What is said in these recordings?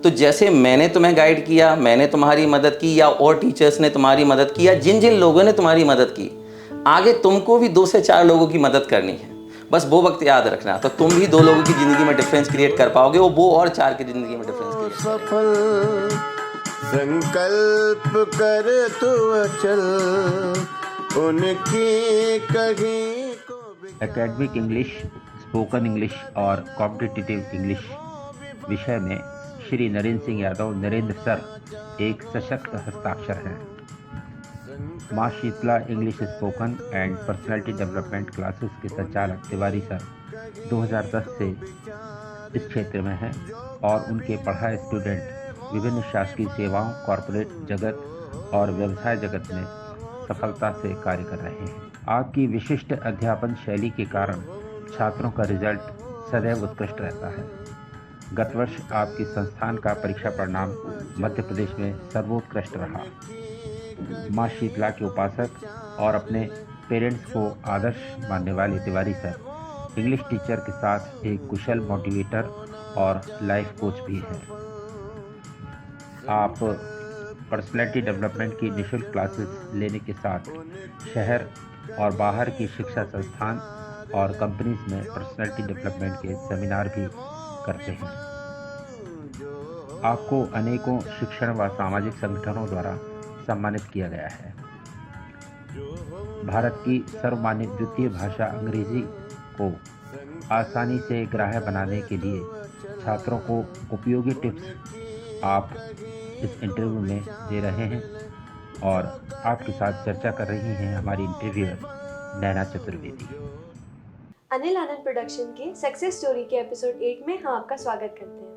तो जैसे मैंने तुम्हें गाइड किया, मैंने तुम्हारी मदद की, या और टीचर्स ने तुम्हारी मदद की, या जिन जिन लोगों ने तुम्हारी मदद की, आगे तुमको भी 2 से 4 लोगों की मदद करनी है। बस वो वक्त याद रखना, तो तुम भी 2 लोगों की ज़िंदगी में डिफरेंस क्रिएट कर पाओगे, वो और 4 की ज़िंदगी में डिफरेंस क्रिएट सफल संकल्प कर तू चल उनकी कहीं को एकेडमिक इंग्लिश, स्पोकन इंग्लिश और कॉम्पिटिटिव इंग्लिश विषय में श्री नरेंद्र सिंह यादव नरेंद्र सर एक सशक्त हस्ताक्षर हैं। माँ Sheetla English spoken and personality development classes के संचालक तिवारी सर 2010 से इस क्षेत्र में हैं और उनके पढ़ाए स्टूडेंट विभिन्न शासकीय सेवाओं, कॉरपोरेट जगत और व्यवसाय जगत में सफलता से कार्य कर रहे हैं। आपकी विशिष्ट अध्यापन शैली के कारण छात्रों का रिजल्ट सदैव उत्कृष्ट रहता है। गत वर्ष आपकी संस्थान का परीक्षा परिणाम मध्य प्रदेश में सर्वोत्कृष्ट रहा। माँ शीतला के उपासक और अपने पेरेंट्स को आदर्श मानने वाले तिवारी सर इंग्लिश टीचर के साथ एक कुशल मोटिवेटर और लाइफ कोच भी हैं। आप पर्सनैलिटी डेवलपमेंट की निःशुल्क क्लासेस लेने के साथ शहर और बाहर की शिक्षा संस्थान और कंपनीज में पर्सनैलिटी डेवलपमेंट के सेमिनार भी करते हैं। आपको अनेकों शिक्षण व सामाजिक संगठनों द्वारा सम्मानित किया गया है। भारत की सर्वमान्य द्वितीय भाषा अंग्रेजी को आसानी से ग्राह्य बनाने के लिए छात्रों को उपयोगी टिप्स आप इस इंटरव्यू में दे रहे हैं और आपके साथ चर्चा कर रही हैं हमारी इंटरव्यूअर नैना चतुर्वेदी। अनिल आनंद प्रोडक्शन के सक्सेस स्टोरी के एपिसोड 8 में हम आपका स्वागत करते हैं।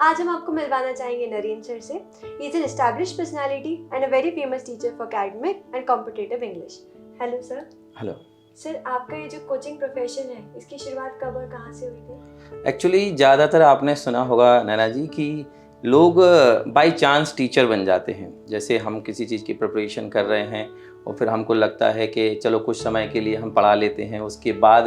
आज हम आपको मिलवाना चाहेंगे नरेंद्र सर से। He is an established personality and a very famous teacher for academic and competitive English. Hello sir. Hello sir, आपका ये जो कोचिंग प्रोफेशन है, इसकी शुरुआत कब और कहाँ से हुई थी? एक्चुअली ज़्यादातर आपने सुना होगा नैना जी कि लोग बाय चांस टीचर बन जाते हैं। जैसे हम किसी चीज़ की प्रिपरेशन कर रहे हैं और फिर हमको लगता है कि चलो कुछ समय के लिए हम पढ़ा लेते हैं, उसके बाद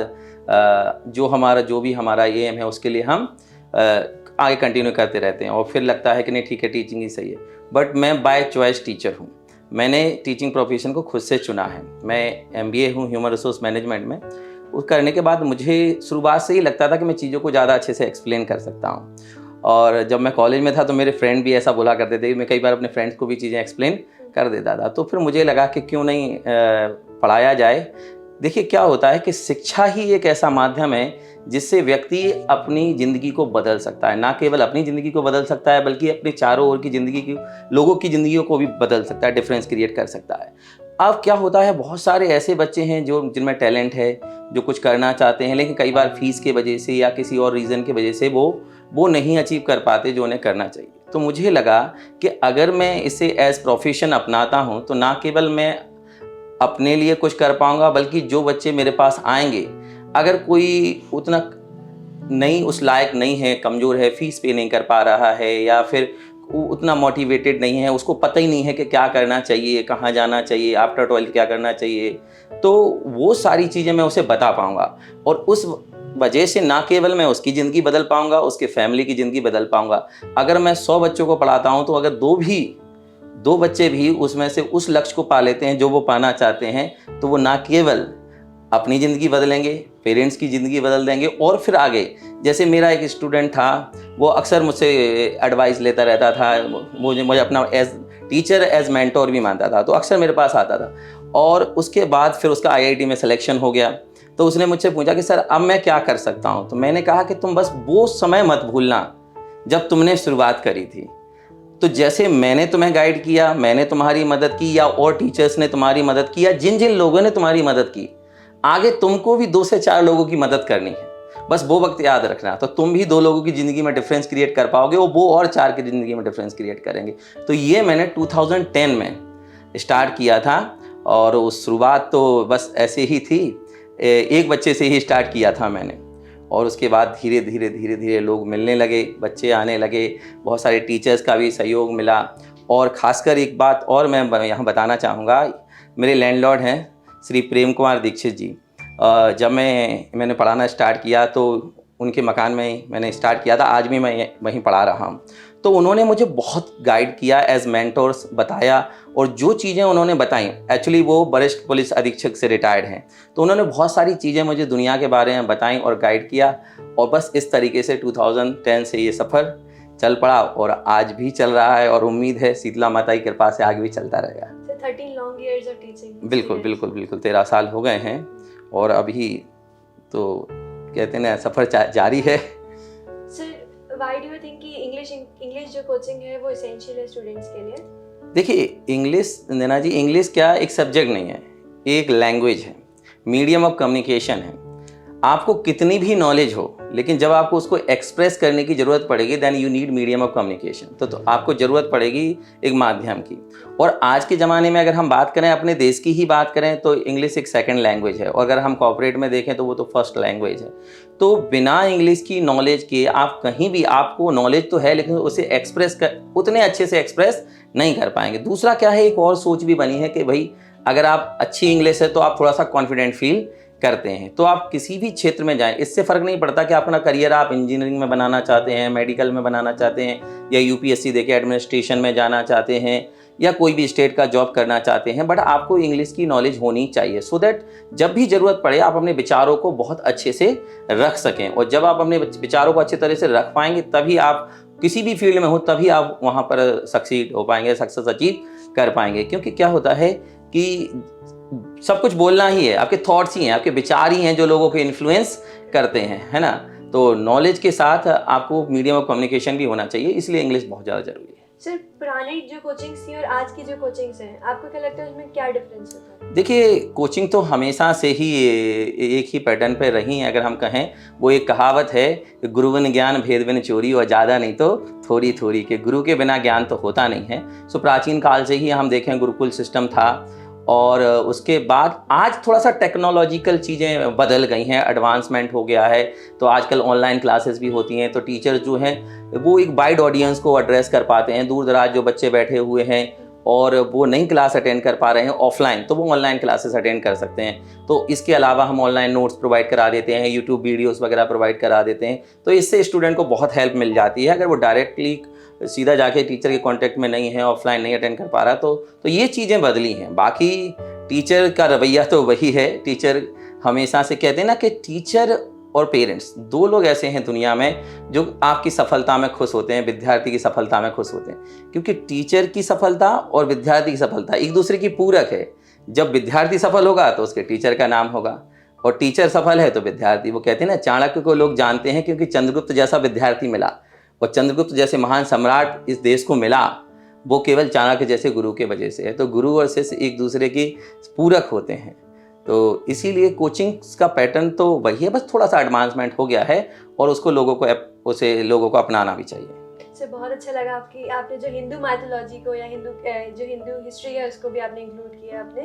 जो भी हमारा एम है उसके लिए हम आगे कंटिन्यू करते रहते हैं और फिर लगता है कि नहीं ठीक है, टीचिंग ही सही है। बट मैं बाय चॉइस टीचर हूँ। मैंने टीचिंग प्रोफेशन को खुद से चुना है। मैं MBA हूँ ह्यूमन रिसोर्स मैनेजमेंट में। उस करने के बाद मुझे शुरुआत से ही लगता था कि मैं चीज़ों को ज़्यादा अच्छे से एक्सप्लेन कर सकता हूँ। और जब मैं कॉलेज में था तो मेरे फ्रेंड भी ऐसा बोला करते थे कि मैं कई बार अपने फ्रेंड्स को भी चीज़ें एक्सप्लेन कर देता था। तो फिर मुझे लगा कि क्यों नहीं पढ़ाया जाए। देखिए क्या होता है कि शिक्षा ही एक ऐसा माध्यम है जिससे व्यक्ति अपनी ज़िंदगी को बदल सकता है। ना केवल अपनी ज़िंदगी को बदल सकता है बल्कि अपने चारों ओर की ज़िंदगी की लोगों की ज़िंदगियों को भी बदल सकता है, डिफरेंस क्रिएट कर सकता है। अब क्या होता है, बहुत सारे ऐसे बच्चे हैं जिनमें टैलेंट है, जो कुछ करना चाहते हैं, लेकिन कई बार फीस के वजह से या किसी और रीज़न की वजह से वो नहीं अचीव कर पाते जो उन्हें करना चाहिए। तो मुझे लगा कि अगर मैं इसे एज प्रोफेशन अपनाता हूँ तो ना केवल मैं अपने लिए कुछ कर पाऊँगा बल्कि जो बच्चे मेरे पास आएंगे, अगर कोई उतना नहीं उस लायक नहीं है, कमज़ोर है, फीस पे नहीं कर पा रहा है या फिर उतना मोटिवेटेड नहीं है, उसको पता ही नहीं है कि क्या करना चाहिए, कहाँ जाना चाहिए, आफ्टर 12 क्या करना चाहिए, तो वो सारी चीज़ें मैं उसे बता पाऊँगा। और उस वजह से ना केवल मैं उसकी ज़िंदगी बदल पाऊँगा, उसके फैमिली की ज़िंदगी बदल पाऊँगा। अगर मैं 100 बच्चों को पढ़ाता हूँ तो अगर दो बच्चे भी उसमें से उस लक्ष्य को पा लेते हैं जो वो पाना चाहते हैं, तो वो ना केवल अपनी ज़िंदगी बदलेंगे, पेरेंट्स की ज़िंदगी बदल देंगे और फिर आगे। जैसे मेरा एक स्टूडेंट था, वो अक्सर मुझसे एडवाइस लेता रहता था, मुझे अपना एज टीचर एज मेंटोर भी मानता था, तो अक्सर मेरे पास आता था। और उसके बाद फिर उसका IIT में सिलेक्शन हो गया, तो उसने मुझसे पूछा कि सर अब मैं क्या कर सकता हूँ। तो मैंने कहा कि तुम बस वो समय मत भूलना जब तुमने शुरुआत करी थी। तो जैसे मैंने तुम्हें गाइड किया, मैंने तुम्हारी मदद की, या और टीचर्स ने तुम्हारी मदद की, या जिन जिन लोगों ने तुम्हारी मदद की, आगे तुमको भी 2 से 4 लोगों की मदद करनी है। बस वो वक्त याद रखना, तो तुम भी 2 लोगों की ज़िंदगी में डिफरेंस क्रिएट कर पाओगे, वो और 4 की ज़िंदगी में डिफरेंस क्रिएट करेंगे। तो ये मैंने 2010 में स्टार्ट किया था और उस शुरुआत तो बस ऐसे ही थी, एक बच्चे से ही स्टार्ट किया था मैंने। और उसके बाद धीरे धीरे लोग मिलने लगे, बच्चे आने लगे, बहुत सारे टीचर्स का भी सहयोग मिला। और ख़ासकर एक बात और मैं यहाँ बताना चाहूँगा, मेरे लैंडलॉर्ड हैं श्री प्रेम कुमार दीक्षित जी। जब मैंने पढ़ाना स्टार्ट किया तो उनके मकान में मैंने स्टार्ट किया था, आज भी मैं वहीं पढ़ा रहा हूँ। तो उन्होंने मुझे बहुत गाइड किया, एज मेंटोर्स बताया, और जो चीज़ें उन्होंने बताई, एक्चुअली वो वरिष्ठ पुलिस अधीक्षक से रिटायर्ड हैं, तो उन्होंने बहुत सारी चीज़ें मुझे दुनिया के बारे में बताई और गाइड किया, और बस इस तरीके से 2010 से ये सफ़र चल पड़ा और आज भी चल रहा है, और उम्मीद है शीतला माता की कृपा से आगे भी चलता रहेगा। 13 लॉन्ग इयर्स ऑफ टीचिंग। बिल्कुल बिल्कुल बिल्कुल 13 साल हो गए हैं, और अभी तो कहते हैं ना सफ़र जारी है। Sir why do you think कि इंग्लिश जो कोचिंग है वो एसेंशियल है स्टूडेंट्स के लिए? देखिए, इंग्लिश नैना जी, इंग्लिश क्या एक सब्जेक्ट नहीं है, एक लैंग्वेज है, मीडियम ऑफ कम्युनिकेशन है। आपको कितनी भी नॉलेज हो, लेकिन जब आपको उसको एक्सप्रेस करने की ज़रूरत पड़ेगी, then you need medium of communication. तो आपको ज़रूरत पड़ेगी एक माध्यम की। और आज के ज़माने में अगर हम बात करें, अपने देश की ही बात करें, तो इंग्लिश एक सेकंड लैंग्वेज है, और अगर हम कॉर्पोरेट में देखें तो वो तो फर्स्ट लैंग्वेज है। तो बिना इंग्लिश की नॉलेज के आप कहीं भी, आपको नॉलेज तो है लेकिन उसे उतने अच्छे से एक्सप्रेस नहीं कर पाएंगे। दूसरा क्या है, एक और सोच भी बनी है कि भाई अगर आप अच्छी इंग्लिश है तो आप थोड़ा सा कॉन्फिडेंट फील करते हैं, तो आप किसी भी क्षेत्र में जाएं, इससे फ़र्क नहीं पड़ता कि अपना करियर आप इंजीनियरिंग में बनाना चाहते हैं, मेडिकल में बनाना चाहते हैं, या यूपीएससी देके एडमिनिस्ट्रेशन में जाना चाहते हैं, या कोई भी स्टेट का जॉब करना चाहते हैं, बट आपको इंग्लिश की नॉलेज होनी चाहिए, सो दैट जब भी ज़रूरत पड़े आप अपने विचारों को बहुत अच्छे से रख सकें। और जब आप अपने विचारों को अच्छे तरह से रख पाएंगे, तभी आप किसी भी फील्ड में हो, तभी आप वहाँ पर सक्सीड हो पाएंगे, सक्सेस अचीव कर पाएंगे। क्योंकि क्या होता है कि सब कुछ बोलना ही है, आपके थॉट्स ही हैं, आपके विचार ही हैं जो लोगों को इन्फ्लुएंस करते हैं, है ना। तो नॉलेज के साथ आपको मीडियम ऑफ कम्युनिकेशन भी होना चाहिए, इसलिए इंग्लिश बहुत ज़्यादा ज़रूरी है। सर पुरानी जो कोचिंग्स थी और आज की जो कोचिंग्स हैं, आपको क्या लगता है उसमें क्या डिफरेंस होता है? देखिए, कोचिंग तो हमेशा से ही एक ही पैटर्न पे रही है। अगर हम कहें, वो एक कहावत है, गुरु बिन ज्ञान भेद बिन चोरी, और ज़्यादा नहीं तो थोड़ी थोड़ी, के गुरु के बिना ज्ञान तो होता नहीं है। सो प्राचीन काल से ही हम देखें गुरुकुल सिस्टम था, और उसके बाद आज थोड़ा सा टेक्नोलॉजिकल चीज़ें बदल गई हैं, एडवांसमेंट हो गया है, तो आजकल ऑनलाइन क्लासेस भी होती हैं। तो टीचर्स जो हैं वो एक वाइड ऑडियंस को एड्रेस कर पाते हैं। दूर दराज जो बच्चे बैठे हुए हैं और वो नई क्लास अटेंड कर पा रहे हैं ऑफलाइन, तो वो ऑनलाइन क्लासेस अटेंड कर सकते हैं। तो इसके अलावा हम ऑनलाइन नोट्स प्रोवाइड करा देते हैं, यूट्यूब वीडियोस वगैरह प्रोवाइड करा देते हैं। तो इससे स्टूडेंट को बहुत हेल्प मिल जाती है। अगर वो डायरेक्टली सीधा जाके टीचर के कांटेक्ट में नहीं है, ऑफलाइन नहीं अटेंड कर पा रहा, तो ये चीज़ें बदली हैं। बाकी टीचर का रवैया तो वही है। टीचर हमेशा से कहते हैं ना कि टीचर और पेरेंट्स दो लोग ऐसे हैं दुनिया में जो आपकी सफलता में खुश होते हैं, विद्यार्थी की सफलता में खुश होते हैं। क्योंकि टीचर की सफलता और विद्यार्थी की सफलता एक दूसरे की पूरक है। जब विद्यार्थी सफल होगा तो उसके टीचर का नाम होगा, और टीचर सफल है तो विद्यार्थी। वो कहते हैं ना, चाणक्य को लोग जानते हैं क्योंकि चंद्रगुप्त जैसा विद्यार्थी मिला, और चंद्रगुप्त जैसे महान सम्राट इस देश को मिला वो केवल चाणक्य जैसे गुरु के वजह से है। तो गुरु और शिष्य एक दूसरे की पूरक होते हैं। तो इसीलिए कोचिंग्स का पैटर्न तो वही है, बस थोड़ा सा एडवांसमेंट हो गया है, और उसको लोगों को अपनाना भी चाहिए। सर बहुत अच्छा लगा आपने जो हिंदू माइथोलॉजी को या जो हिंदू हिस्ट्री है उसको भी आपने इंक्लूड किया अपने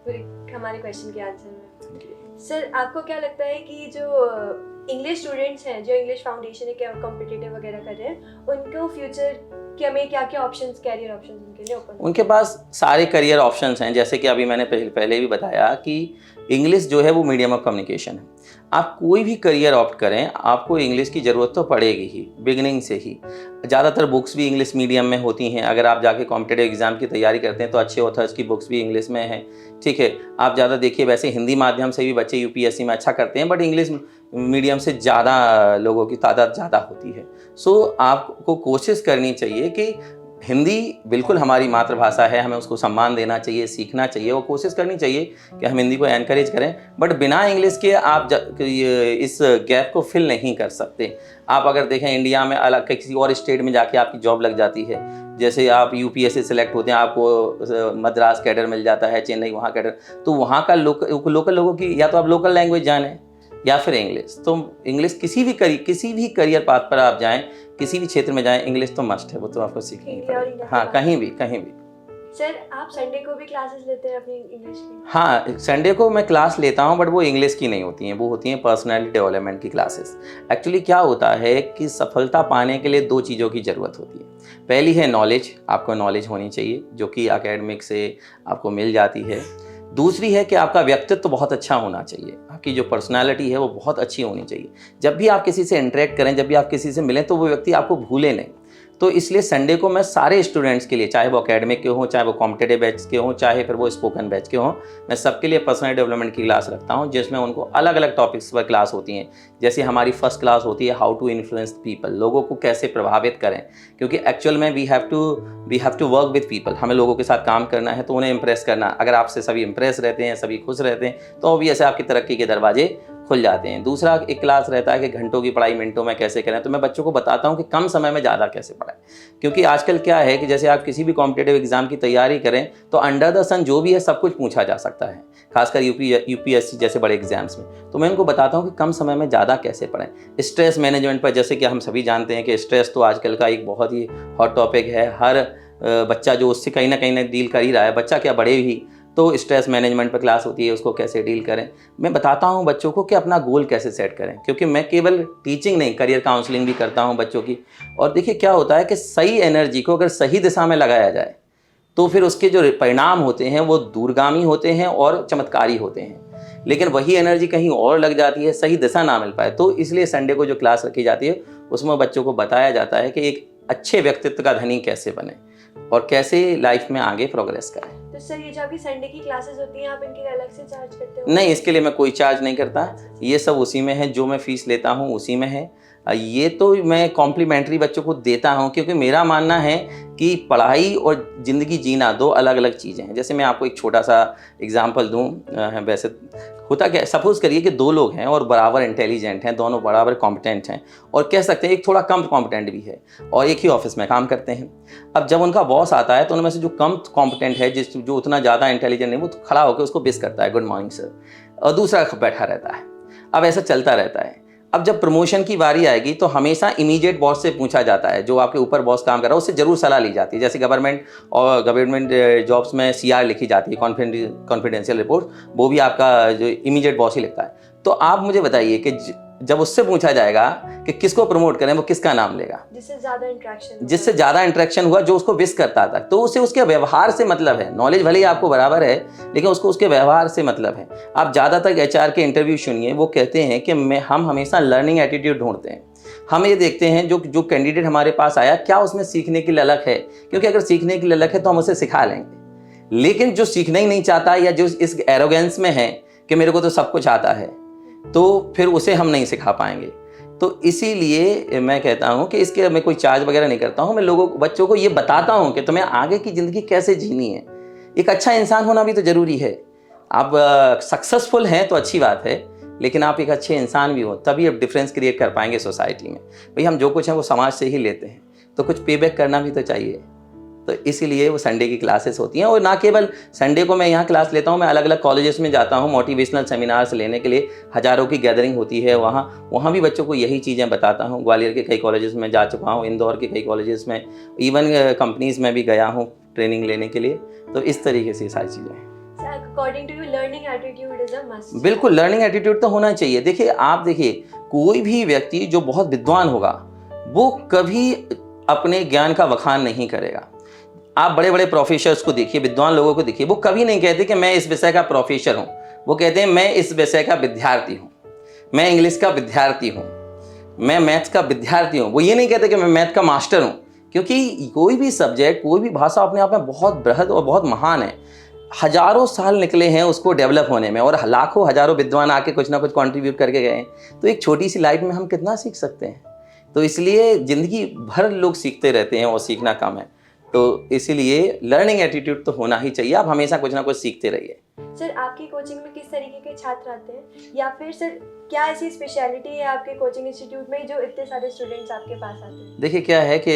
पूरे हमारे क्वेश्चन के आंसर में। सर आपको क्या लगता है कि जो इंग्लिश स्टूडेंट्स हैं जो इंग्लिश फाउंडेशन है कॉम्पिटिटिव वगैरह कर रहे हैं, उनको फ्यूचर के में क्या क्या ऑप्शंस, कैरियर ऑप्शंस उनके लिए ओपन? उनके पास सारे करियर ऑप्शंस हैं। जैसे कि अभी मैंने पहले भी बताया कि इंग्लिश जो है वो मीडियम ऑफ कम्युनिकेशन है। आप कोई भी करियर ऑप्ट करें, आपको इंग्लिश की ज़रूरत तो पड़ेगी ही बिगिनिंग से ही। ज़्यादातर बुक्स भी इंग्लिश मीडियम में होती हैं। अगर आप जाके कॉम्पिटिटिव एग्जाम की तैयारी करते हैं तो अच्छे ऑथर्स की बुक्स भी इंग्लिश में हैं, ठीक है। आप ज़्यादा देखिए, वैसे हिंदी माध्यम से भी बच्चे यूपीएससी में अच्छा करते हैं, बट इंग्लिश मीडियम से ज़्यादा लोगों की तादाद ज़्यादा होती है। सो आपको कोशिश करनी चाहिए कि हिंदी बिल्कुल हमारी मातृभाषा है, हमें उसको सम्मान देना चाहिए, सीखना चाहिए, और कोशिश करनी चाहिए कि हम हिंदी को एनकरेज करें। बट बिना इंग्लिश के आप इस गैप को फिल नहीं कर सकते। आप अगर देखें, इंडिया में अलग किसी और स्टेट में जाके आपकी जॉब लग जाती है। जैसे आप यूपीएससी सेलेक्ट होते हैं, आपको मद्रास कैडर मिल जाता है, चेन्नई वहाँ कैडर, तो वहाँ का लोकल लोगों की या तो आप लोकल लैंग्वेज जानें या फिर इंग्लिश। तो इंग्लिश किसी भी करियर पाथ पर आप जाएं, किसी भी क्षेत्र में जाएं, इंग्लिश तो मस्ट है, वो तो आपको सीखनी पड़ेगी। हाँ, कहीं भी। सर आप संडे को भी क्लासेस लेते हैं अपनी इंग्लिश की? हाँ, संडे को मैं क्लास लेता हूँ, बट वो इंग्लिश की नहीं होती हैं, वो होती हैं पर्सनैलिटी डेवलपमेंट की क्लासेस। एक्चुअली क्या होता है कि सफलता पाने के लिए दो चीज़ों की ज़रूरत होती है। पहली है नॉलेज, आपको नॉलेज होनी चाहिए जो कि एकेडमिक से आपको मिल जाती है। दूसरी है कि आपका व्यक्तित्व तो बहुत अच्छा होना चाहिए, आपकी जो पर्सनालिटी है वो बहुत अच्छी होनी चाहिए। जब भी आप किसी से इंटरेक्ट करें, जब भी आप किसी से मिलें, तो वो व्यक्ति आपको भूले नहीं। तो इसलिए संडे को मैं सारे स्टूडेंट्स के लिए, चाहे वो एकेडमिक के हों, चाहे वो कॉम्पिटिटिव बैच के हों, चाहे फिर वो स्पोकन बैच के हों, मैं सबके लिए पर्सनल डेवलपमेंट की क्लास रखता हूं, जिसमें उनको अलग अलग टॉपिक्स पर क्लास होती हैं। जैसे हमारी फर्स्ट क्लास होती है हाउ टू इन्फ्लुएंस पीपल, लोगों को कैसे प्रभावित करें, क्योंकि एक्चुअल में we have to work with people, हमें लोगों के साथ काम करना है, तो उन्हें इंप्रेस करना। अगर आपसे सभी इंप्रेस रहते हैं, सभी खुश रहते हैं, तो ऑब्वियस है आपकी तरक्की के दरवाजे खुल जाते हैं। दूसरा एक क्लास रहता है कि घंटों की पढ़ाई मिनटों में कैसे करें, तो मैं बच्चों को बताता हूं कि कम समय में ज़्यादा कैसे पढ़ाएं। क्योंकि आजकल क्या है कि जैसे आप किसी भी कॉम्पिटिटिव एग्जाम की तैयारी करें तो अंडर द सन जो भी है सब कुछ पूछा जा सकता है, खासकर यूपीएससी जैसे बड़े एग्जाम्स में। तो मैं उनको बताता हूं कि कम समय में ज़्यादा कैसे पढ़ें। स्ट्रेस मैनेजमेंट पर, जैसे कि हम सभी जानते हैं कि स्ट्रेस तो आजकल का एक बहुत ही हॉट टॉपिक है। हर बच्चा जो उससे कहीं ना डील कर ही रहा है, बच्चा क्या बड़े भी। तो स्ट्रेस मैनेजमेंट पर क्लास होती है, उसको कैसे डील करें। मैं बताता हूं बच्चों को कि अपना गोल कैसे सेट करें, क्योंकि मैं केवल टीचिंग नहीं, करियर काउंसलिंग भी करता हूं बच्चों की। और देखिए क्या होता है कि सही एनर्जी को अगर सही दिशा में लगाया जाए तो फिर उसके जो परिणाम होते हैं वो दूरगामी होते हैं और चमत्कारी होते हैं। लेकिन वही एनर्जी कहीं और लग जाती है, सही दिशा ना मिल पाए। तो इसलिए संडे को जो क्लास रखी जाती है उसमें बच्चों को बताया जाता है कि एक अच्छे व्यक्तित्व का धनी कैसे बने और कैसे लाइफ में आगे प्रोग्रेस करें। तो सर ये जो आपकी संडे की क्लासेस होती हैं, आप इनके लिए अलग से चार्ज करते हो? नहीं, इसके लिए मैं कोई चार्ज नहीं करता, ये सब उसी में है, जो मैं फीस लेता हूँ उसी में है। ये तो मैं कॉम्प्लीमेंट्री बच्चों को देता हूँ, क्योंकि मेरा मानना है कि पढ़ाई और ज़िंदगी जीना दो अलग अलग चीज़ें हैं। जैसे मैं आपको एक छोटा सा एग्जांपल दूँ, वैसे होता क्या, सपोज़ करिए कि दो लोग हैं और बराबर इंटेलिजेंट हैं, दोनों बराबर कॉम्पिटेंट हैं, और कह सकते हैं एक थोड़ा कम कॉम्पिटेंट भी है, और एक ही ऑफिस में काम करते हैं। अब जब उनका बॉस आता है तो उनमें से जो कम कॉम्पिटेंट है, जो उतना ज़्यादा इंटेलिजेंट नहीं, वो तो खड़ा होकर उसको विश करता है, गुड मॉर्निंग सर, और दूसरा बैठा रहता है। अब ऐसा चलता रहता है। अब जब प्रमोशन की बारी आएगी तो हमेशा इमीडिएट बॉस से पूछा जाता है, जो आपके ऊपर बॉस काम कर रहा है उससे जरूर सलाह ली जाती है। जैसे गवर्नमेंट जॉब्स में CR लिखी जाती है, कॉन्फिडेंशियल रिपोर्ट, वो भी आपका जो इमीडिएट बॉस ही लिखता है। तो आप मुझे बताइए कि जब उससे पूछा जाएगा कि किसको प्रमोट करें, वो किसका नाम लेगा? जिससे ज़्यादा इंटरेक्शन हुआ, जो उसको विश करता था। तो उसे उसके व्यवहार से मतलब है, नॉलेज भले ही आपको बराबर है लेकिन उसको उसके व्यवहार से मतलब है। आप ज़्यादातर HR के इंटरव्यू सुनिए, वो कहते हैं कि हम हमेशा लर्निंग एटीट्यूड ढूंढते हैं। हम ये देखते हैं जो कैंडिडेट हमारे पास आया, क्या उसमें सीखने की ललक है, क्योंकि अगर सीखने की ललक है तो हम उसे सिखा लेंगे। लेकिन जो सीखना ही नहीं चाहता या जो इस एरोगेंस में है कि मेरे को तो सब कुछ आता है, तो फिर उसे हम नहीं सिखा पाएंगे। तो इसीलिए मैं कहता हूँ कि इसके मैं कोई चार्ज वगैरह नहीं करता हूँ। मैं बच्चों को ये बताता हूँ कि तुम्हें आगे की ज़िंदगी कैसे जीनी है। एक अच्छा इंसान होना भी तो ज़रूरी है। आप सक्सेसफुल हैं तो अच्छी बात है, लेकिन आप एक अच्छे इंसान भी हो, तभी आप डिफरेंस क्रिएट कर पाएंगे सोसाइटी में। भाई हम जो कुछ है वो समाज से ही लेते हैं, तो कुछ पे बैक करना भी तो चाहिए। तो इसीलिए वो संडे की क्लासेस होती हैं। और ना केवल संडे को मैं यहाँ क्लास लेता हूँ, मैं अलग अलग कॉलेजेस में जाता हूँ मोटिवेशनल सेमिनार्स लेने के लिए। हज़ारों की गैदरिंग होती है वहाँ भी बच्चों को यही चीज़ें बताता हूँ। ग्वालियर के कई कॉलेजेस में जा चुका हूँ, इंदौर के कई कॉलेजेस में, इवन कंपनीज़ में भी गया हूँ ट्रेनिंग लेने के लिए। तो इस तरीके से सारी चीज़ें हैं। According to you, learning attitude is a must. बिल्कुल, लर्निंग एटीट्यूड तो होना चाहिए। देखिए कोई भी व्यक्ति जो बहुत विद्वान होगा वो कभी अपने ज्ञान का बखान नहीं करेगा। आप बड़े बड़े प्रोफेसर्स को देखिए, विद्वान लोगों को देखिए, वो कभी नहीं कहते कि मैं इस विषय का प्रोफेसर हूँ। वो कहते हैं मैं इस विषय का विद्यार्थी हूँ, मैं इंग्लिश का विद्यार्थी हूँ, मैं मैथ्स का विद्यार्थी हूँ। वो ये नहीं कहते कि मैं मैथ का मास्टर हूँ, क्योंकि कोई भी सब्जेक्ट, कोई भी भाषा अपने आप में बहुत बृहद और बहुत महान है। हजारों साल निकले हैं उसको डेवलप होने में, और लाखों हजारों विद्वान आके कुछ ना कुछ कंट्रीब्यूट करके गए हैं। तो एक छोटी सी लाइफ में हम कितना सीख सकते हैं। तो इसलिए ज़िंदगी भर लोग सीखते रहते हैं और सीखना कम है। तो इसीलिए लर्निंग एटीट्यूड तो होना ही चाहिए। आप हमेशा कुछ ना कुछ सीखते रहिए। सर आपकी कोचिंग में किस तरीके के छात्र आते हैं, या फिर सर क्या ऐसी स्पेशलिटी है आपके कोचिंग इंस्टीट्यूट में जो इतने सारे स्टूडेंट्स आपके पास आते हैं? देखिए क्या है कि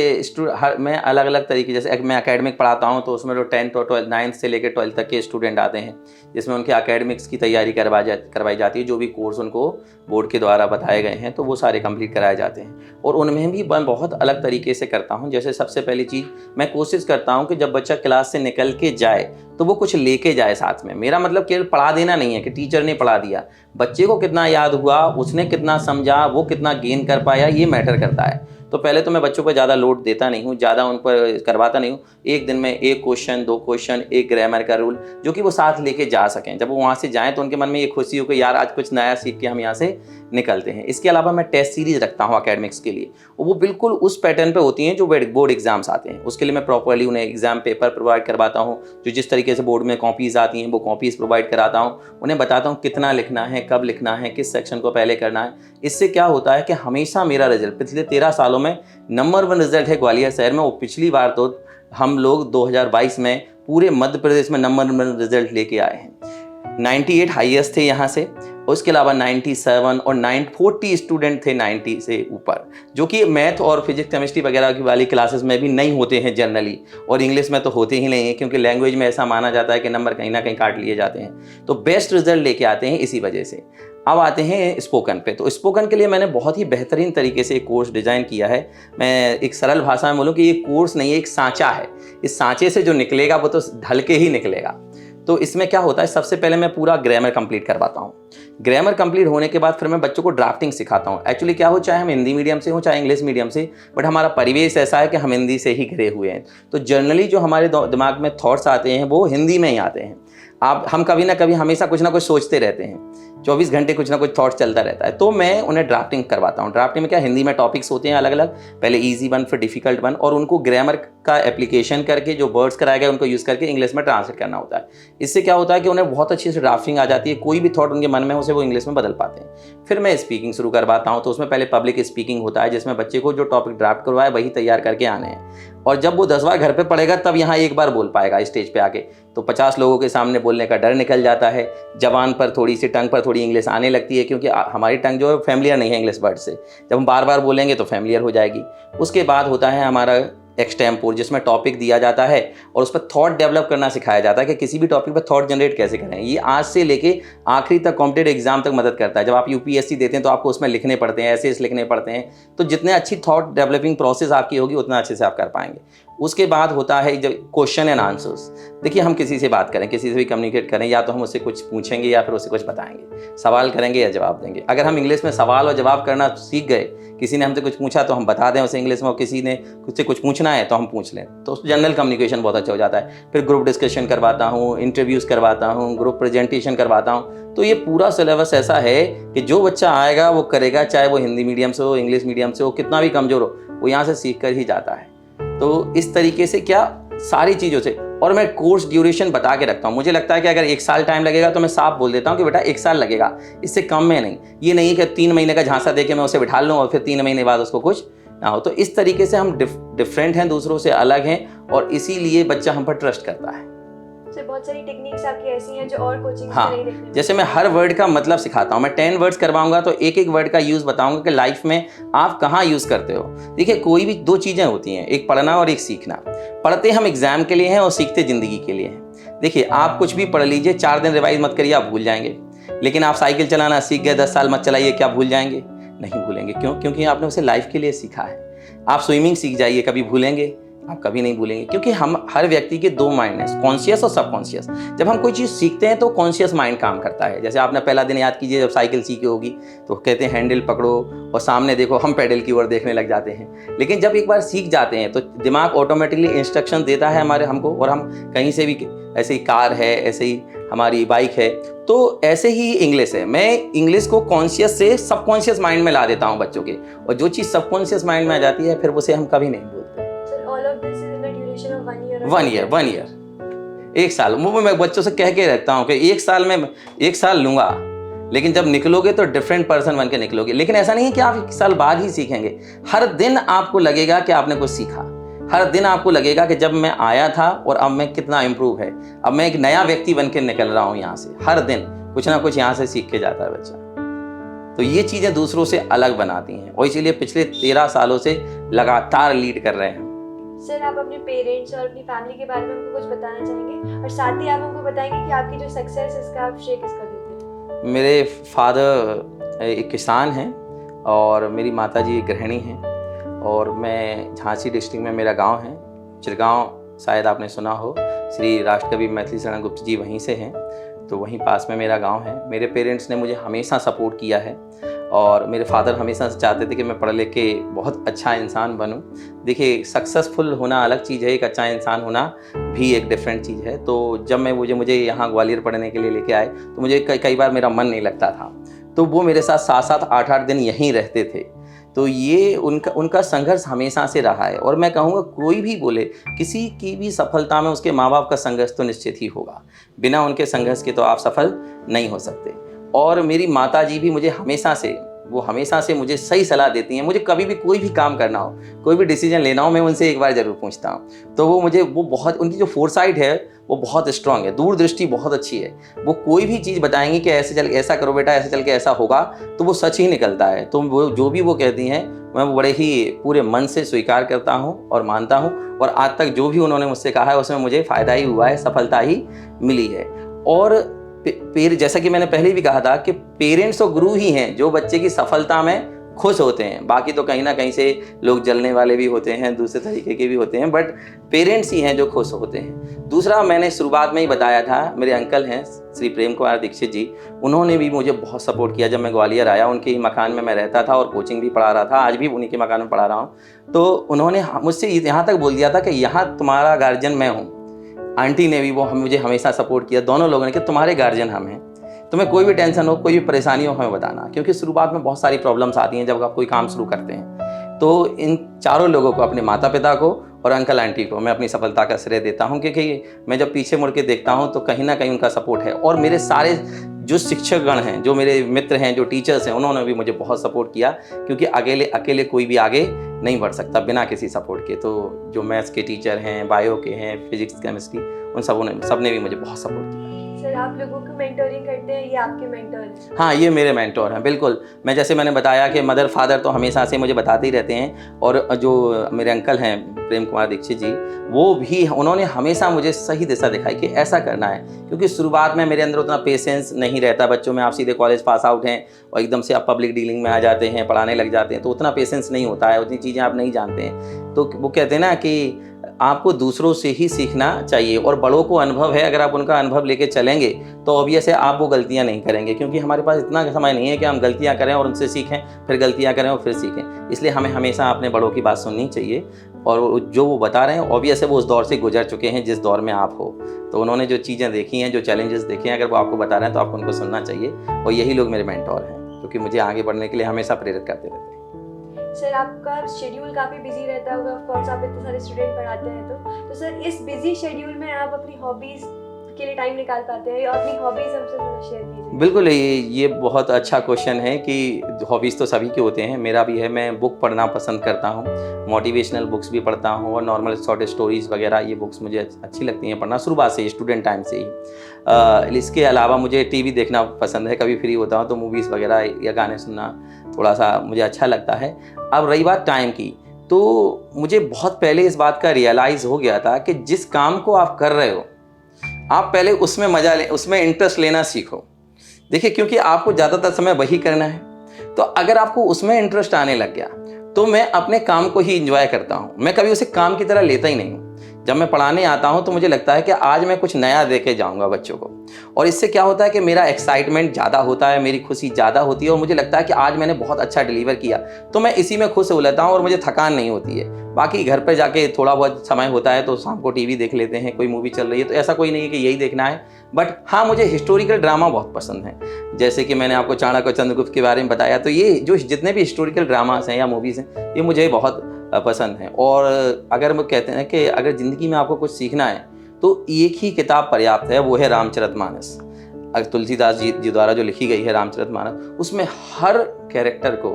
मैं अलग अलग तरीके, जैसे मैं एकेडमिक पढ़ाता हूँ तो उसमें जो 10th और 12th 9th से लेकर 12th तक के स्टूडेंट आते हैं, जिसमें उनके एकेडमिक्स की तैयारी करवाई जाती है। जो भी कोर्स उनको बोर्ड के द्वारा बताए गए हैं तो वो सारे कंप्लीट कराए जाते हैं। और उनमें भी मैं बहुत अलग तरीके से करता हूँ। जैसे सबसे पहली चीज़ मैं कोशिश करता हूँ कि जब बच्चा क्लास से निकल के जाए तो वो कुछ लेके जाए साथ में। मेरा मतलब केवल पढ़ा देना नहीं है कि टीचर ने पढ़ा दिया, बच्चे को कितना याद हुआ, उसने कितना समझा, वो कितना गेन कर पाया, ये मैटर करता है। तो पहले तो मैं बच्चों पर ज़्यादा लोड देता नहीं हूँ, ज़्यादा उन पर करवाता नहीं हूँ। एक दिन में 1 क्वेश्चन, 2 क्वेश्चन, एक ग्रामर का रूल, जो कि वो साथ लेके जा सकें। जब वो वहाँ से जाएँ तो उनके मन में ये खुशी हो कि यार आज कुछ नया सीख के हम यहाँ से निकलते हैं। इसके अलावा मैं टेस्ट सीरीज़ रखता हूँ एकेडमिक्स के लिए, वो बिल्कुल उस पैटर्न पे होती हैं जो बोर्ड एग्जाम्स आते हैं। उसके लिए मैं प्रॉपर्ली उन्हें एग्जाम पेपर प्रोवाइड करवाता हूँ, जो जिस तरीके से बोर्ड में कॉपीज़ आती हैं वो कॉपीज़ प्रोवाइड कराता हूँ। उन्हें बताता हूँ कितना लिखना है, कब लिखना है, किस सेक्शन को पहले करना है। इससे क्या होता है कि हमेशा मेरा रिजल्ट पिछले 13 सालों में नंबर 1 रिजल्ट है ग्वालियर शहर में। वो पिछली बार तो हम लोग 2022 में पूरे मध्य प्रदेश में नंबर 1 रिजल्ट लेके आए हैं। 98 हाईएस्ट थे यहाँ से, उसके अलावा 97 और 940 स्टूडेंट थे 90 से ऊपर, जो कि मैथ और फिजिक्स केमिस्ट्री वगैरह की वाली क्लासेस में भी नहीं होते हैं जनरली, और इंग्लिश में तो होते ही नहीं हैं, क्योंकि लैंग्वेज में ऐसा माना जाता है कि नंबर कहीं ना कहीं काट लिए जाते हैं। तो बेस्ट रिजल्ट लेके आते हैं इसी वजह से। अब आते हैं स्पोकन पे। तो स्पोकन के लिए मैंने बहुत ही बेहतरीन तरीके से एक कोर्स डिज़ाइन किया है। मैं एक सरल भाषा में बोलूँ कि ये कोर्स नहीं है, एक सांचा है। इस सांचे से जो निकलेगा वो तो ढल के ही निकलेगा। तो इसमें क्या होता है, सबसे पहले मैं पूरा ग्रामर कंप्लीट करवाता हूँ। ग्रामर कंप्लीट होने के बाद फिर मैं बच्चों को ड्राफ्टिंग सिखाता हूँ। एक्चुअली क्या हो, चाहे हम हिंदी मीडियम से हो चाहे इंग्लिश मीडियम से, बट हमारा परिवेश ऐसा है कि हम हिंदी से ही घिरे हुए हैं। तो जनरली जो हमारे दिमाग में थॉट्स आते हैं वो हिंदी में ही आते हैं। हम कभी ना कभी हमेशा कुछ ना कुछ सोचते रहते हैं, 24 घंटे कुछ ना कुछ थॉट चलता रहता है। तो मैं उन्हें ड्राफ्टिंग करवाता हूँ। ड्राफ्टिंग में क्या, हिंदी में टॉपिक्स होते हैं अलग अलग, पहले इजी वन फिर डिफिकल्ट वन, और उनको ग्रामर का एप्लीकेशन करके जो वर्ड्स कराए गए उनको यूज़ करके इंग्लिश में ट्रांसलेट करना होता है। इससे क्या होता है कि उन्हें बहुत अच्छी से ड्राफ्टिंग आ जाती है। कोई भी थॉट उनके मन में हो उसे वो इंग्लिश में बदल पाते हैं। फिर मैं स्पीकिंग शुरू करवाता हूँ। तो उसमें पहले पब्लिक स्पीकिंग होता है, जिसमें बच्चे को जो टॉपिक ड्राफ्ट करवाए वही तैयार करके आने हैं, और जब वो 10 बार घर पे पढ़ेगा तब यहाँ एक बार बोल पाएगा स्टेज पे आके। तो 50 लोगों के सामने बोलने का डर निकल जाता है। जबान पर थोड़ी सी, टंग पर थोड़ी इंग्लिश आने लगती है, क्योंकि हमारी टंग जो है फैमिलियर नहीं है इंग्लिश वर्ड से। जब हम बार बार बोलेंगे तो फैमिलियर हो जाएगी। उसके बाद होता है हमारा एक्सटेम्पोर, जिसमें टॉपिक दिया जाता है और उस पर थॉट डेवलप करना सिखाया जाता है कि किसी भी टॉपिक पर थॉट जनरेट कैसे करें। ये आज से लेके आखिरी तक कॉम्पिटेटिव एग्जाम तक मदद करता है। जब आप यूपीएससी देते हैं तो आपको उसमें लिखने पड़ते हैं, एसेस लिखने पड़ते हैं। तो जितने अच्छी थॉट डेवलपिंग प्रोसेस आपकी होगी उतना अच्छे से आप कर पाएंगे। उसके बाद होता है जब क्वेश्चन एंड आंसर्स। देखिए, हम किसी से बात करें, किसी से भी कम्युनिकेट करें, या तो हम उससे कुछ पूछेंगे या फिर उससे कुछ बताएंगे, सवाल करेंगे या जवाब देंगे। अगर हम इंग्लिश में सवाल और जवाब करना सीख गए, किसी ने हमसे कुछ पूछा तो हम बता दें उसे इंग्लिश में, और किसी ने मुझसे कुछ पूछना है तो हम पूछ लें, तो जनरल कम्युनिकेशन बहुत अच्छा हो जाता है। फिर ग्रुप डिस्कशन करवाता हूँ, इंटरव्यूज़ करवाता हूँ, ग्रुप प्रेजेंटेशन करवाता हूँ। तो ये पूरा सिलेबस ऐसा है कि जो बच्चा आएगा वो करेगा, चाहे वो हिंदी मीडियम से हो, इंग्लिश मीडियम से हो, कितना भी कमज़ोर हो, वो यहाँ से सीख कर ही जाता है। तो इस तरीके से क्या सारी चीज़ों से, और मैं कोर्स ड्यूरेशन बता के रखता हूँ। मुझे लगता है कि अगर 1 साल टाइम लगेगा तो मैं साफ बोल देता हूँ कि बेटा 1 साल लगेगा, इससे कम में नहीं। ये नहीं कि 3 महीने का झांसा दे के मैं उसे बिठा लूँ और फिर 3 महीने बाद उसको कुछ ना हो। तो इस तरीके से हम डिफरेंट हैं, दूसरों से अलग हैं, और इसीलिए बच्चा हम पर ट्रस्ट करता है। सर, बहुत सारी टेक्निक्स आपकी ऐसी हैं जो और कोचिंग हाँ, में नहीं देखने जैसे मैं हर वर्ड का मतलब सिखाता हूँ। मैं 10 वर्ड्स करवाऊंगा तो एक एक वर्ड का यूज़ बताऊंगा कि लाइफ में आप कहाँ यूज़ करते हो। देखिए, कोई भी 2 चीज़ें होती हैं, एक पढ़ना और एक सीखना। पढ़ते हम एग्जाम के लिए हैं और सीखते ज़िंदगी के लिए हैं। देखिए, आप कुछ भी पढ़ लीजिए, 4 दिन रिवाइज मत करिए, आप भूल जाएंगे। लेकिन आप साइकिल चलाना सीख गए, 10 साल मत चलाइए, क्या भूल जाएंगे? नहीं भूलेंगे। क्यों? क्योंकि आपने उसे लाइफ के लिए सीखा है। आप स्विमिंग सीख जाइए, कभी भूलेंगे? आप कभी नहीं भूलेंगे, क्योंकि हम हर व्यक्ति के 2 माइंड हैं, कॉन्शियस और सबकॉन्शियस। जब हम कोई चीज़ सीखते हैं तो कॉन्शियस माइंड काम करता है। जैसे आपने पहला दिन याद कीजिए, जब साइकिल सीखी होगी तो कहते हैं हैंडल पकड़ो और सामने देखो, हम पैडल की ओर देखने लग जाते हैं। लेकिन जब एक बार सीख जाते हैं तो दिमाग ऑटोमेटिकली इंस्ट्रक्शन देता है हमको, और हम कहीं से भी, ऐसे ही कार है, ऐसे ही हमारी बाइक है, तो ऐसे ही इंग्लिश है। मैं इंग्लिश को कॉन्शियस से सबकॉन्शियस माइंड में ला देता हूँ बच्चों के, और जो चीज़ सबकॉन्शियस माइंड में आ जाती है फिर उसे हम कभी नहीं भूलते। 1 ईयर 1 साल। वो मैं बच्चों से कह के रखता हूँ कि 1 साल में 1 साल लूँगा, लेकिन जब निकलोगे तो डिफरेंट पर्सन बन के निकलोगे। लेकिन ऐसा नहीं है कि आप 1 साल बाद ही सीखेंगे। हर दिन आपको लगेगा कि आपने कुछ सीखा। हर दिन आपको लगेगा कि जब मैं आया था और अब मैं कितना इम्प्रूव है, अब मैं एक नया व्यक्ति बन के निकल रहा हूँ यहाँ से। हर दिन कुछ ना कुछ यहाँ से सीख के जाता है बच्चा। तो ये चीज़ें दूसरों से अलग बनाती हैं, और इसीलिए पिछले 13 सालों से लगातार लीड कर रहे हैं। सर, आप अपने पेरेंट्स और अपनी फैमिली के बारे में हमको कुछ बताना चाहेंगे, और साथ ही आप हमको बताएंगे कि आपकी जो सक्सेस है इसका आप श्रेय किसको देते हैं? मेरे फादर एक किसान हैं और मेरी माताजी एक गृहिणी हैं, और मैं झांसी डिस्ट्रिक्ट में मेरा गांव है चिरगांव, शायद आपने सुना हो। श्री राष्ट्रकवि मैथिली शरण गुप्त जी वहीं से हैं, तो वहीं पास में मेरा गांव है। मेरे पेरेंट्स ने मुझे हमेशा सपोर्ट किया है। और मेरे फादर हमेशा से चाहते थे कि मैं पढ़ लिख के बहुत अच्छा इंसान बनूं। देखिए, सक्सेसफुल होना अलग चीज़ है, एक अच्छा इंसान होना भी एक डिफरेंट चीज़ है। तो जब मैं मुझे यहाँ ग्वालियर पढ़ने के लिए लेके आए तो मुझे कई बार मेरा मन नहीं लगता था, तो वो मेरे साथ 7-7, 8-8 दिन यहीं रहते थे। तो ये उनका संघर्ष हमेशा से रहा है। और मैं कहूँगा, कोई भी बोले, किसी की भी सफलता में उसके माँ बाप का संघर्ष तो निश्चित ही होगा। बिना उनके संघर्ष के तो आप सफल नहीं हो सकते। और मेरी माताजी भी मुझे हमेशा से मुझे सही सलाह देती हैं। मुझे कभी भी कोई भी काम करना हो, कोई भी डिसीजन लेना हो, मैं उनसे एक बार ज़रूर पूछता हूँ। तो वो बहुत, उनकी जो फोरसाइट है वो बहुत स्ट्रांग है, दूरदृष्टि बहुत अच्छी है। वो कोई भी चीज़ बताएंगी कि ऐसा करो बेटा, ऐसे चल के ऐसा होगा, तो वो सच ही निकलता है। तो वो जो भी वो कहती हैं, मैं वो बड़े ही पूरे मन से स्वीकार करता हूँ और मानता हूँ। और आज तक जो भी उन्होंने मुझसे कहा है उसमें मुझे फ़ायदा ही हुआ है, सफलता ही मिली है। और जैसा कि मैंने पहले भी कहा था कि पेरेंट्स और गुरु ही हैं जो बच्चे की सफलता में खुश होते हैं। बाकी तो कहीं ना कहीं से लोग जलने वाले भी होते हैं, दूसरे तरीके के भी होते हैं, बट पेरेंट्स ही हैं जो खुश होते हैं। दूसरा, मैंने शुरुआत में ही बताया था, मेरे अंकल हैं श्री प्रेम कुमार दीक्षित जी, उन्होंने भी मुझे बहुत सपोर्ट किया। जब मैं ग्वालियर आया, उनके ही मकान में मैं रहता था और कोचिंग भी पढ़ा रहा था, आज भी उन्हीं के मकान में पढ़ा रहा हूँ। तो उन्होंने मुझसे यहाँ तक बोल दिया था कि यहाँ तुम्हारा गार्जियन मैं हूँ। आंटी ने भी मुझे हमेशा सपोर्ट किया, दोनों लोगों ने, कि तुम्हारे गार्जियन हम हैं, तुम्हें कोई भी टेंशन हो, कोई भी परेशानी हो, हमें बताना। क्योंकि शुरुआत में बहुत सारी प्रॉब्लम्स आती हैं जब आप कोई काम शुरू करते हैं। तो इन चारों लोगों को, अपने माता पिता को और अंकल आंटी को, मैं अपनी सफलता का श्रेय देता हूं। क्योंकि मैं जब पीछे मुड़ के देखता हूं तो कहीं ना कहीं उनका सपोर्ट है। और मेरे सारे जो शिक्षकगण हैं, जो मेरे मित्र हैं, जो टीचर्स हैं, उन्होंने भी मुझे बहुत सपोर्ट किया। क्योंकि अकेले कोई भी आगे नहीं बढ़ सकता बिना किसी सपोर्ट के। तो जो मैथ्स के टीचर हैं, बायो के हैं, फिजिक्स, केमिस्ट्री, उन सबने भी मुझे बहुत सपोर्ट किया। सर, आप लोगों को मेंटोरिंग करते हैं, ये आपके मेंटोर हैं? हाँ, ये मेरे मेंटोर हैं, बिल्कुल। मैंने बताया कि मदर फादर तो हमेशा से मुझे बताते ही रहते हैं। और जो मेरे अंकल हैं प्रेम कुमार दीक्षित जी, वो भी, उन्होंने हमेशा मुझे सही दिशा दिखाई कि ऐसा करना है। क्योंकि शुरुआत में मेरे अंदर उतना पेशेंस नहीं रहता। बच्चों में आप सीधे कॉलेज पास आउट हैं और एकदम से आप पब्लिक डीलिंग में आ जाते हैं, पढ़ाने लग जाते हैं, तो उतना पेशेंस नहीं होता है, उतनी चीज़ें आप नहीं जानते हैं। तो वो कहते हैं ना कि आपको दूसरों से ही सीखना चाहिए। और बड़ों को अनुभव है, अगर आप उनका अनुभव लेके चलेंगे तो ऑब्वियस है आप वो गलतियां नहीं करेंगे। क्योंकि हमारे पास इतना समय नहीं है कि हम गलतियां करें और उनसे सीखें, फिर गलतियां करें और फिर सीखें। इसलिए हमें हमेशा अपने बड़ों की बात सुननी चाहिए। और जो वो बता रहे हैं, ऑब्वियस है वो उस दौर से गुजर चुके हैं जिस दौर में आप हो। तो उन्होंने जो चीज़ें देखी हैं, जो चैलेंजेस देखे हैं, अगर वो आपको बता रहे हैं तो आपको उनको सुनना चाहिए। और यही लोग मेरे मेंटोर हैं, क्योंकि मुझे आगे बढ़ने के लिए हमेशा प्रेरित करते रहते हैं। सर, आपका शेड्यूल काफ़ी बिजी रहता होगा, ऑफ कोर्स आप इतने सारे स्टूडेंट पढ़ाते हैं। तो सर, इस बिजी शेड्यूल में आप अपनी हॉबीज़ के लिए टाइम निकाल पाते हैं? और अपनी हॉबीज़ हमसे थोड़ा शेयर कीजिए। बिल्कुल, ये बहुत अच्छा क्वेश्चन है कि हॉबीज़ तो सभी के होते हैं, मेरा भी है। मैं बुक पढ़ना पसंद करता हूँ, मोटिवेशनल बुक्स भी पढ़ता हूँ और नॉर्मल शॉर्ट स्टोरीज़ वगैरह, ये बुक्स मुझे अच्छी लगती हैं पढ़ना, शुरुआत से ही, स्टूडेंट टाइम से ही। इसके अलावा मुझे टीवी देखना पसंद है। कभी फ्री होता हूँ तो मूवीज़ वगैरह या गाने सुनना थोड़ा सा मुझे अच्छा लगता है। अब रही बात टाइम की, तो मुझे बहुत पहले इस बात का रियलाइज़ हो गया था कि जिस काम को आप कर रहे हो, आप पहले उसमें मजा ले, उसमें इंटरेस्ट लेना सीखो। देखिए, क्योंकि आपको ज़्यादातर समय वही करना है। तो अगर आपको उसमें इंटरेस्ट आने लग गया तो मैं अपने काम को ही इंजॉय करता हूँ। मैं कभी उसे काम की तरह लेता ही नहीं हूँ। जब मैं पढ़ाने आता हूँ तो मुझे लगता है कि आज मैं कुछ नया दे के जाऊँगा बच्चों को। और इससे क्या होता है कि मेरा एक्साइटमेंट ज़्यादा होता है, मेरी खुशी ज़्यादा होती है और मुझे लगता है कि आज मैंने बहुत अच्छा डिलीवर किया। तो मैं इसी में खुश हो लेता हूँ और मुझे थकान नहीं होती है। बाकी घर पर जाके थोड़ा बहुत समय होता है तो शाम को टीवी देख लेते हैं, कोई मूवी चल रही है तो ऐसा कोई नहीं है कि यही देखना है। बट हाँ, मुझे हिस्टोरिकल ड्रामा बहुत पसंद है। जैसे कि मैंने आपको चाणक्य और चंद्रगुप्त के बारे में बताया, तो ये जो जितने भी हिस्टोरिकल ड्रामास हैं या मूवीज़ हैं, ये मुझे बहुत पसंद हैं। और अगर वो कहते हैं कि अगर ज़िंदगी में आपको कुछ सीखना है तो एक ही किताब पर्याप्त है, वो है रामचरितमानस। तुलसीदास जी द्वारा जो लिखी गई है रामचरितमानस, उसमें हर कैरेक्टर को,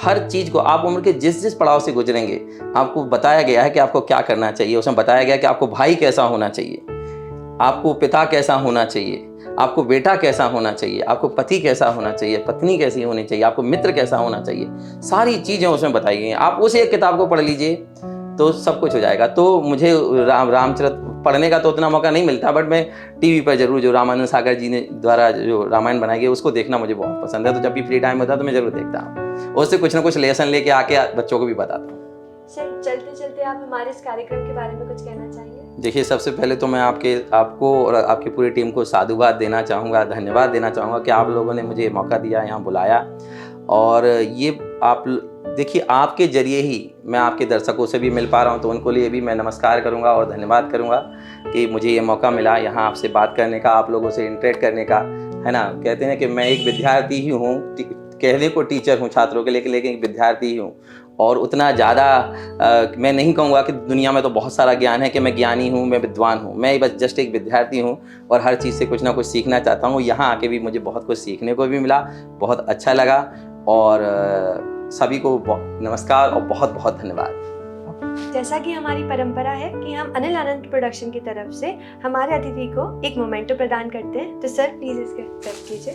हर चीज़ को, आप उम्र के जिस पड़ाव से गुजरेंगे आपको बताया गया है कि आपको क्या करना चाहिए। उसमें बताया गया है कि आपको भाई कैसा होना चाहिए, आपको पिता कैसा होना चाहिए, आपको बेटा कैसा होना चाहिए, आपको पति कैसा होना चाहिए, पत्नी कैसी होनी चाहिए, आपको मित्र कैसा होना चाहिए। सारी चीज़ें उसमें बताई गई हैं। आप उस एक किताब को पढ़ लीजिए तो सब कुछ हो जाएगा। तो मुझे रामचरित पढ़ने का तो उतना मौका नहीं मिलता, बट मैं टीवी पर जरूर, जो रामानंद सागर जी ने द्वारा जो रामायण बनाई गई उसको देखना मुझे बहुत पसंद है। तो जब भी फ्री टाइम होता है तो मैं जरूर देखता हूँ, उससे कुछ ना कुछ लेसन लेके आके बच्चों को भी बताता हूँ। सर, चलते चलते आप हमारे इस कार्यक्रम के बारे में कुछ कहना चाहेंगे? देखिए, सबसे पहले तो मैं आपको और आपकी पूरी टीम को साधुवाद देना चाहूँगा, धन्यवाद देना चाहूँगा कि आप लोगों ने मुझे मौका दिया, यहाँ बुलाया। और ये आप देखिए, आपके ज़रिए ही मैं आपके दर्शकों से भी मिल पा रहा हूँ, तो उनको लिए भी मैं नमस्कार करूँगा और धन्यवाद करूँगा कि मुझे ये मौका मिला यहाँ आपसे बात करने का, आप लोगों से इंटरेक्ट करने का, है ना। कहते हैं कि मैं एक विद्यार्थी ही हूँ, कहने को टीचर हूँ छात्रों के, लेकिन एक विद्यार्थी ही हूँ। और उतना ज़्यादा मैं नहीं कहूँगा कि दुनिया में तो बहुत सारा ज्ञान है कि मैं ज्ञानी हूँ, मैं विद्वान हूँ। मैं बस जस्ट एक विद्यार्थी हूँ और हर चीज़ से कुछ ना कुछ सीखना चाहता हूँ। यहाँ आके भी मुझे बहुत कुछ सीखने को भी मिला, बहुत अच्छा लगा। और सभी को नमस्कार और बहुत बहुत धन्यवाद। जैसा कि हमारी परंपरा है कि हम अनिल आनंद प्रोडक्शन की तरफ से हमारे अतिथि को एक मोमेंटो प्रदान करते हैं, तो सर प्लीज इसके एक्सेप्ट कीजिए।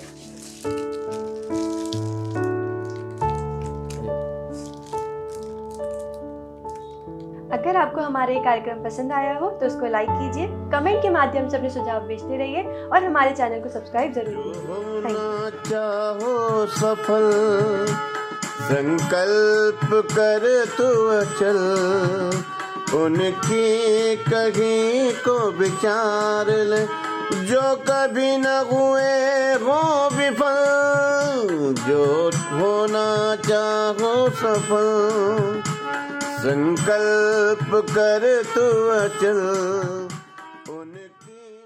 अगर आपको हमारा ये कार्यक्रम पसंद आया हो तो उसको लाइक कीजिए, कमेंट के माध्यम से अपने सुझाव भेजते रहिए और हमारे चैनल को सब्सक्राइब जरूर कीजिए। Thank you. होना चाहो सफल, संकल्प कर तू अचल, उनकी कहीं को विचार ले, जो कभी न हुए हो विफल। जो होना चाहो सफल, संकल्प कर तू अचल।